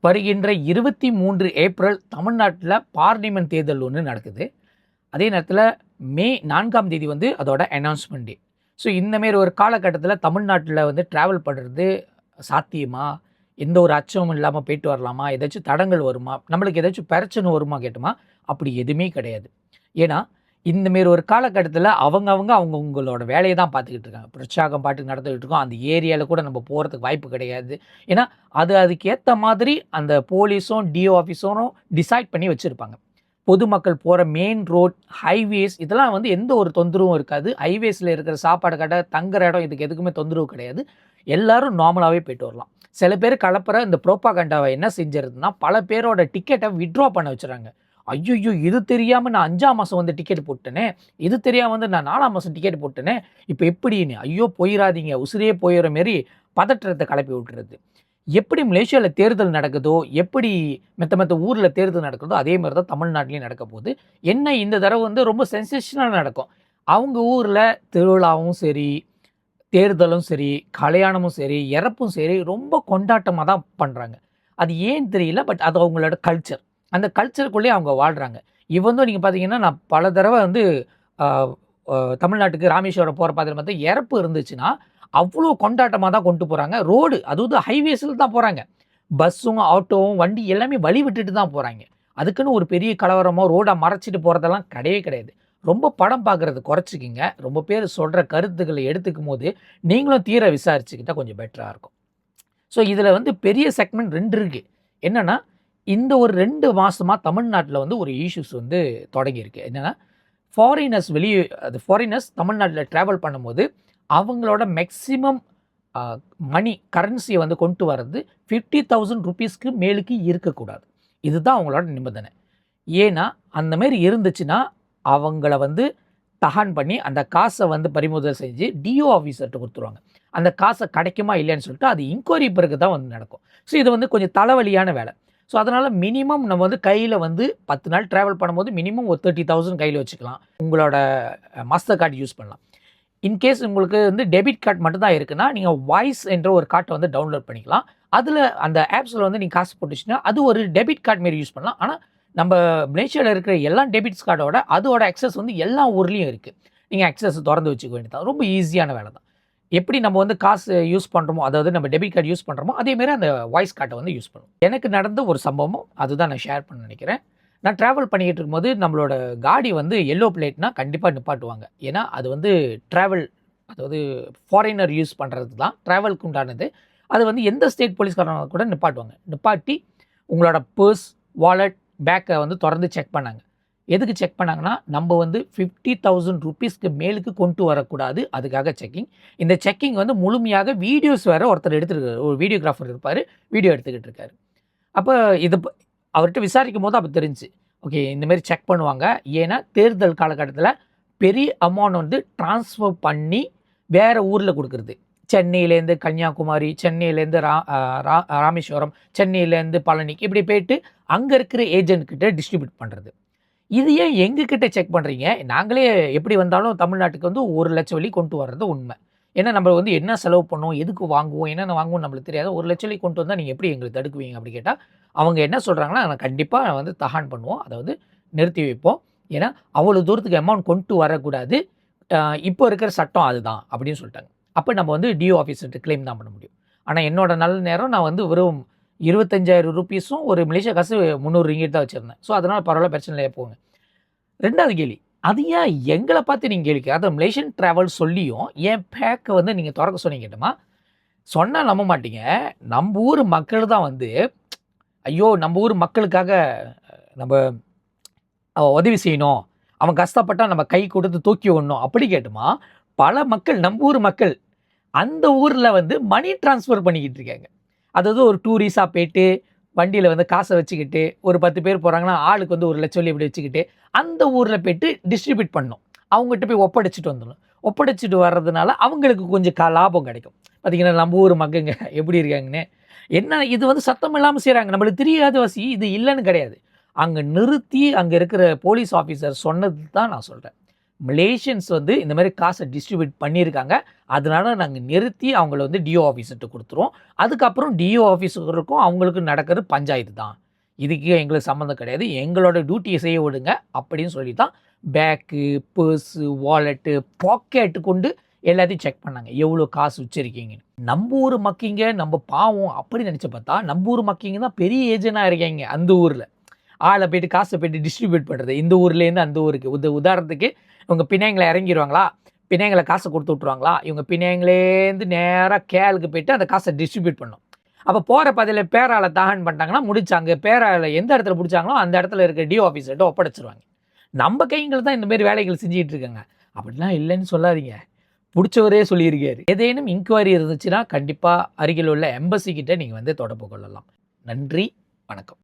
வருகின்ற 23 ஏப்ரல் தமிழ்நாட்டில் பார்லிமெண்ட் தேர்தல் ஒன்று நடக்குது. அதே நேரத்தில் மே 4ஆம் தேதி வந்து அதோட அனௌன்ஸ்மெண்ட் டே. ஸோ இந்தமாரி ஒரு காலகட்டத்தில் தமிழ்நாட்டில் வந்து ட்ராவல் பண்ணுறது சாத்தியமா? எந்த ஒரு அச்சமும் இல்லாமல் போயிட்டு வரலாமா? ஏதாச்சும் தடங்கள் வருமா? நம்மளுக்கு ஏதாச்சும் பிரச்சனை வருமா கேட்டோமா? அப்படி எதுவுமே கிடையாது. ஏன்னா இந்தமாரி ஒரு காலகட்டத்தில் அவங்கவுங்களோட வேலையை தான் பார்த்துக்கிட்டு இருக்காங்க. பிரச்சாரம் பாட்டுக்கு நடந்துக்கிட்டு இருக்கோம். அந்த ஏரியாவில் கூட நம்ம போகிறதுக்கு வாய்ப்பு கிடையாது. ஏன்னா அதுக்கு ஏற்ற மாதிரி அந்த போலீஸும் டிஓ ஆஃபீஸரும் டிசைட் பண்ணி வச்சுருப்பாங்க. பொதுமக்கள் போகிற மெயின் ரோட், ஹைவேஸ் இதெல்லாம் வந்து எந்த ஒரு தொந்தரவும் இருக்காது. ஹைவேஸில் இருக்கிற சாப்பாடு கடை, தங்குற இடம் இதுக்கு எதுக்குமே தொந்தரவு கிடையாது. எல்லாரும் நார்மலாகவே போயிட்டு வரலாம். சில பேர் கலப்புற இந்த ப்ரோபாகண்டாவை என்ன செஞ்சிருதுன்னா, பல பேரோட டிக்கெட்டை வித்ட்ரா பண்ண வச்சுறாங்க. ஐயோ, இது தெரியாமல் நான் 5ஆம் மாதம் வந்து டிக்கெட் போட்டேனே, இது தெரியாமல் வந்து நான் 4ஆம் மாதம் டிக்கெட் போட்டேனே, இப்போ எப்படின்னு ஐயோ போயிடாதீங்க, உசிரியே போயிடுற மாரி பதற்றத்தை கிளப்பி விட்டுறது. எப்படி மலேசியாவில் தேர்தல் நடக்குதோ, எப்படி மற்ற ஊரில் தேர்தல் நடக்குதோ அதே மாதிரி தான் தமிழ்நாட்டிலையும் நடக்க போகுது. என்ன இந்த தடவை வந்து ரொம்ப சென்சேஷனாக நடக்கும். அவங்க ஊரில் திருவிழாவும் சரி, தேர்தலும் சரி, கல்யாணமும் சரி, இறப்பும் சரி ரொம்ப கொண்டாட்டமாக தான் பண்ணுறாங்க. அது ஏன்னு தெரியல. பட் அது அவங்களோட கல்ச்சர். அந்த கல்ச்சருக்குள்ளேயே அவங்க வாழ்கிறாங்க. இவந்தும் நீங்கள் பார்த்தீங்கன்னா, நான் பல தடவை வந்து தமிழ்நாட்டுக்கு ராமேஸ்வரம் போகிற பார்த்தா இறப்பு இருந்துச்சுன்னா அவ்வளோ கொண்டாட்டமாக தான் கொண்டு போகிறாங்க. ரோடு அதாவது ஹைவேஸில் தான் போகிறாங்க. பஸ்ஸும் ஆட்டோவும் வண்டி எல்லாமே வழி விட்டுட்டு தான் போகிறாங்க. அதுக்குன்னு ஒரு பெரிய கலவரமோ ரோடை மறைச்சிட்டு போகிறதெல்லாம் கிடையவே கிடையாது. ரொம்ப படம் பார்க்குறது குறைச்சிக்கிங்க. ரொம்ப பேர் சொல்கிற கருத்துக்களை எடுத்துக்கும் போது நீங்களும் தீர விசாரிச்சுக்கிட்டால் கொஞ்சம் பெட்டராக இருக்கும். ஸோ இதில் வந்து பெரிய செக்மெண்ட் 2 இருக்குது. என்னென்னா இந்த ஒரு 2 மாதமாக தமிழ்நாட்டில் வந்து ஒரு இஷ்யூஸ் வந்து தொடங்கியிருக்கு. என்னென்னா ஃபாரினர்ஸ் தமிழ்நாட்டில் ட்ராவல் பண்ணும்போது அவங்களோட மேக்ஸிமம் மணி கரன்சியை வந்து கொண்டு வர்றது 50,000 ருபீஸ்க்கு மேலுக்கு இருக்கக்கூடாது. இதுதான் அவங்களோட நிபந்தனை. ஏன்னா அந்தமாரி இருந்துச்சுன்னா அவங்கள வந்து தகான் பண்ணி அந்த காசை வந்து பறிமுதல் செஞ்சு டிஓ ஆஃபீஸர்கிட்ட கொடுத்துருவாங்க. அந்த காசை கிடைக்குமா இல்லைன்னு சொல்லிட்டு அது இன்கொயரி பிறகு தான் வந்து நடக்கும். ஸோ இது வந்து கொஞ்சம் தலைவலியான வேலை. ஸோ அதனால் மினிமம் நம்ம வந்து கையில் வந்து 10 நாள் ட்ராவல் பண்ணும்போது மினிமம் ஒரு 30,000 கையில் வச்சுக்கலாம். உங்களோட மாஸ்டர் கார்டு யூஸ் பண்ணலாம். இன்கேஸ் உங்களுக்கு வந்து டெபிட் கார்டு மட்டும் தான் இருக்குன்னா நீங்கள் வாய்ஸ் என்ற ஒரு கார்டை வந்து டவுன்லோட் பண்ணிக்கலாம். அதில் அந்த ஆப்ஸில் வந்து நீங்கள் காசு போட்டுச்சுன்னா அது ஒரு டெபிட் கார்டு மாரி யூஸ் பண்ணலாம். ஆனால் நம்ம மலேசியாவில் இருக்கிற எல்லா டெபிட்ஸ் கார்டோட அதோட அக்சஸ் வந்து எல்லா ஊர்லேயும் இருக்குது. நீங்கள் அக்சஸ் திறந்து வச்சுக்க வேண்டியதான். ரொம்ப ஈஸியான வேலை தான். எப்படி நம்ம வந்து காசு யூஸ் பண்ணுறோமோ, அதாவது நம்ம டெபிட் கார்டு யூஸ் பண்ணுறோமோ அதேமாரி அந்த வாய்ஸ் கார்டை வந்து யூஸ் பண்ணுவோம். எனக்கு நடந்த ஒரு சம்பவம் அதுதான் நான் ஷேர் பண்ண நினைக்கிறேன். நான் ட்ராவல் பண்ணிக்கிட்டு இருக்கும்போது நம்மளோட காடி வந்து எல்லோ பிளேட்னா கண்டிப்பாக நிப்பாட்டுவாங்க. ஏன்னா அது வந்து ட்ராவல் அதாவது ஃபாரினர் யூஸ் பண்ணுறது தான் ட்ராவலுக்கு உண்டானது. அது வந்து எந்த ஸ்டேட் போலீஸ்காரங்க கூட நிப்பாட்டுவாங்க. நிப்பாட்டி உங்களோட பர்ஸ், வாலெட், பேக்கை வந்து திறந்து செக் பண்ணாங்க. எதுக்கு செக் பண்ணாங்கன்னா நம்ம வந்து 50,000 ருபீஸ்க்கு மேலுக்கு கொண்டு வரக்கூடாது. அதுக்காக செக்கிங். இந்த செக்கிங் வந்து முழுமையாக வீடியோஸ் வேறு ஒருத்தர் எடுத்துருக்காரு. ஒரு வீடியோகிராஃபர் இருப்பார், வீடியோ எடுத்துக்கிட்டு இருக்காரு. அப்போ இது அவர்கிட்ட விசாரிக்கும் போது அப்போ தெரிஞ்சு ஓகே இந்தமாரி செக் பண்ணுவாங்க. ஏன்னா தேர்தல் காலகட்டத்தில் பெரிய அமௌண்ட் வந்து ட்ரான்ஸ்ஃபர் பண்ணி வேறு ஊரில் கொடுக்குறது. சென்னையிலேருந்து கன்னியாகுமரி, சென்னையிலேருந்து ராமேஸ்வரம், சென்னையிலேருந்து பழனிக்கு இப்படி போயிட்டு அங்கே இருக்கிற ஏஜென்ட்கிட்ட டிஸ்ட்ரிபியூட் பண்ணுறது. இது ஏன் எங்ககிட்ட செக் பண்ணுறீங்க? நாங்களே எப்படி வந்தாலும் தமிழ்நாட்டுக்கு வந்து 1,00,000 வழி கொண்டு வர்றது உண்மை. ஏன்னா நம்ம வந்து என்ன செலவு பண்ணுவோம், எதுக்கு வாங்குவோம், என்னென்ன வாங்குவோம் நம்மளுக்கு தெரியாது. 1,00,000 வழி கொண்டு வந்தால் நீங்கள் எப்படி எங்களுக்கு தடுக்குவீங்க அப்படி கேட்டால் அவங்க என்ன சொல்கிறாங்கன்னா நான் கண்டிப்பாக வந்து தகான் பண்ணுவோம். அதாவது நிறுத்தி வைப்போம். ஏன்னா அவ்வளோ தூரத்துக்கு அமௌண்ட் கொண்டு வரக்கூடாது. இப்போ இருக்கிற சட்டம் அதுதான் அப்படின்னு சொல்லிட்டாங்க. அப்போ நம்ம வந்து டிஓ ஆஃபீஸர்கிட்ட கிளைம் தான் பண்ண முடியும். ஆனால் என்னோட நல்ல நேரம் நான் வந்து வெறும் 25,000 ருபீஸும் ஒரு மலேசியா காசு 300 ரிங்கிட் தான் வச்சுருந்தேன். ஸோ அதனால் பரவாயில்ல, பிரச்சனை இல்லையா போங்க. 2வது கேள்வி, அது ஏன் எங்களை பார்த்து நீங்கள் கேள்வி அதாவது மலேசியன் ட்ராவல் சொல்லியும் என் பேக்கை வந்து நீங்கள் திறக்க சொன்னீங்க கேட்டோமா? சொன்னால் நம்ப மாட்டீங்க. நம்ம ஊர் மக்கள் தான் வந்து ஐயோ நம்ம ஊர் மக்களுக்காக நம்ம உதவி செய்யணும், அவன் கஷ்டப்பட்டால் நம்ம கை கொடுத்து தூக்கி விடணும் அப்படி கேட்டுமா பல மக்கள் நம்ம ஊர் மக்கள் அந்த ஊரில் வந்து மணி ட்ரான்ஸ்ஃபர் பண்ணிக்கிட்டு இருக்காங்க. அதாவது ஒரு டூரிஸ்டாக போயிட்டு வண்டியில் வந்து காசை வச்சுக்கிட்டு ஒரு 10 பேர் போகிறாங்கன்னா ஆளுக்கு வந்து 1,00,000 இப்படி வச்சுக்கிட்டு அந்த ஊரில் போய்ட்டு டிஸ்ட்ரிபியூட் பண்ணணும். அவங்ககிட்ட போய் ஒப்படைச்சிட்டு வந்துடணும். ஒப்படைச்சிட்டு வர்றதுனால அவங்களுக்கு கொஞ்சம் லாபம் கிடைக்கும். பார்த்திங்கன்னா நம்ம ஊர் மக்கங்க எப்படி இருக்காங்கன்னு. என்ன இது வந்து சத்தம் இல்லாமல் செய்கிறாங்க, நம்மளுக்கு தெரியாத வசி இது இல்லைன்னு கிடையாது. அங்கே நிறுத்தி அங்கே இருக்கிற போலீஸ் ஆஃபீஸர் சொன்னது தான் நான் சொல்கிறேன். மலேசியன்ஸ் வந்து இந்த மாதிரி காசை டிஸ்ட்ரிபியூட் பண்ணியிருக்காங்க. அதனால நாங்கள் நிறுத்தி அவங்கள வந்து டிஓ ஆஃபீஸர்கிட்ட கொடுத்துருவோம். அதுக்கப்புறம் டிஓ ஆஃபீஸருக்கும் அவங்களுக்கும் நடக்கிறது பஞ்சாயத்து தான். இதுக்கு எங்களுக்கு சம்மந்தம் கிடையாது. எங்களோட டியூட்டியை செய்ய விடுங்க அப்படின்னு சொல்லி தான் பேக்கு, பர்ஸு, வாலெட்டு, பாக்கெட்டு கொண்டு எல்லாத்தையும் செக் பண்ணாங்க. எவ்வளோ காசு வச்சுருக்கீங்கன்னு. நம்ம ஊர் மக்கிங்க நம்ம பாவம் அப்படி நினச்சி பார்த்தா நம்ம ஊர் மக்கிங்க தான் பெரிய ஏஜென்ட்டாக இருக்காங்க அந்த ஊரில். ஆளை போய்ட்டு காசை போய்ட்டு டிஸ்ட்ரிபியூட் பண்ணுறது இந்த ஊர்லேருந்து அந்த ஊருக்கு. உதாரணத்துக்கு இவங்க பிணையங்களை இறங்கிடுவாங்களா, பிணையங்களை காசை கொடுத்து விட்ருவாங்களா, இவங்க பிணையங்களேருந்து நேராக கேளுக்கு போய்ட்டு அந்த காசை டிஸ்ட்ரிபியூட் பண்ணணும். அப்போ போகிற பதில் பேரால் தாகன் பண்ணிட்டாங்கன்னா முடிச்சாங்க. பேரால் எந்த இடத்துல பிடிச்சாங்களோ அந்த இடத்துல இருக்க டிஓ ஆஃபீஸர்கிட்ட ஒப்படைச்சிருவாங்க. நம்ம கைங்களை தான் இந்த மாதிரி வேலைகள் செஞ்சுட்டு இருக்காங்க. அப்படிலாம் இல்லைன்னு சொல்லாதீங்க. பிடிச்சவரே சொல்லியிருக்காரு. ஏதேனும் இன்குவரி இருந்துச்சுன்னா கண்டிப்பாக அருகில் உள்ள எம்பசி கிட்ட நீங்கள் வந்து தொடர்பு கொள்ளலாம். நன்றி, வணக்கம்.